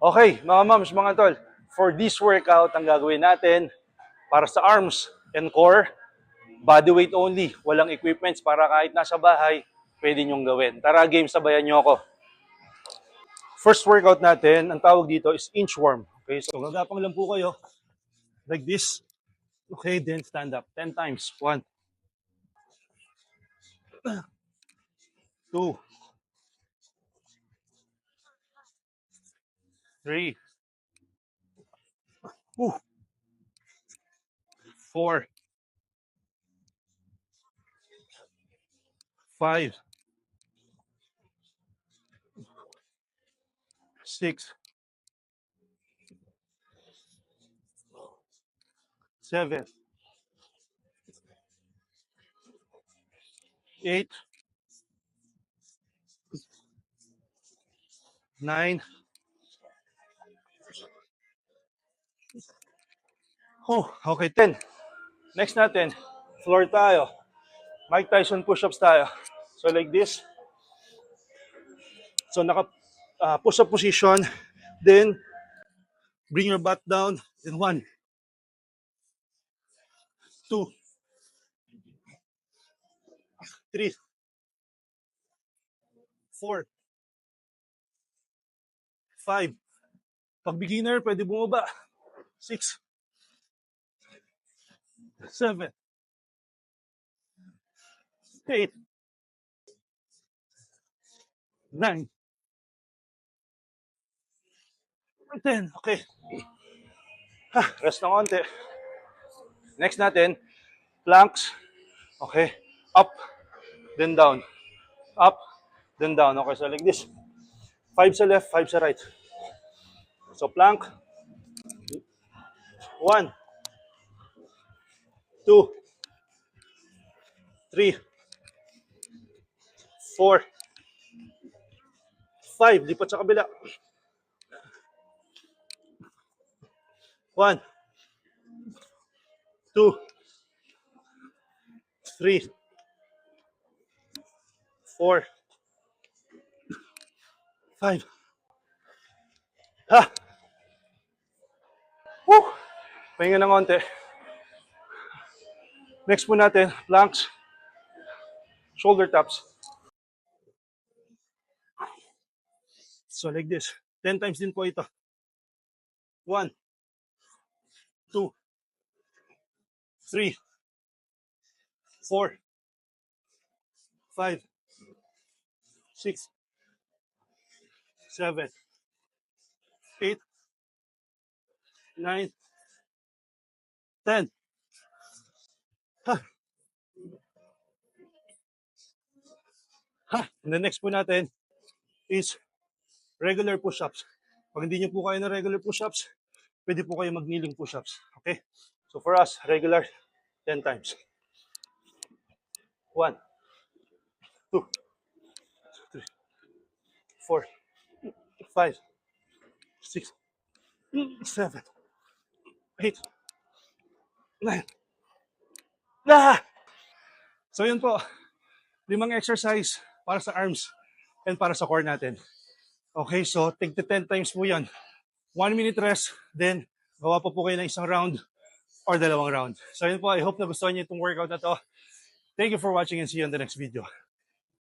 Okay, mga moms, mga tol, for this workout, ang gagawin natin para sa arms and core, body weight only. Walang equipments para kahit nasa bahay, pwede nyong gawin. Tara, game, sabayan nyo ako. First workout natin, ang tawag dito is inchworm. Okay, so gagapang lang po kayo, like this. Okay, then stand up 10 times. 1, 2, 3, 4, 5, 6, 7, 8, 9. Oh, okay, 10. Next natin, floor tayo. Mike Tyson push-ups tayo. So like this. So naka push-up position. Then bring your butt down. Then 1, 2, 3, 4, 5. Pag beginner, pwede bumaba. 6, 7, 8, 9, 10. Okay. Rest ng konti. Next natin, planks. Okay. Up, then down. Up, then down. Okay, so like this. 5 sa left, 5 sa right. So plank. 1, 2, 3, 4, 5. Lipat sa kabila. 1, 2, 3, 4, 5. Ha! Woo! Pahinga ng konti. Next po natin, planks, shoulder taps. So like this. 10 times din po ito. 1, 2, 3, 4, 5, 6, 7, 8, 9, 10. Ha! Ha! And the next po natin is regular push-ups. Pag hindi nyo po kayo na regular push-ups, pwede po kayo mag-kneeling push-ups. Okay? So for us, regular, 10 times. 1, 2, 3, 4, 5, 6, 7, 8, 9. Ah! So yun po, 5 exercise para sa arms and para sa core natin. Okay, so take the 10 times po yan. 1 minute rest, then gawa pa po kayo ng isang round or 2 round. So yun po, I hope na gustuhan niyo itong workout na to. Thank you for watching and see you on the next video.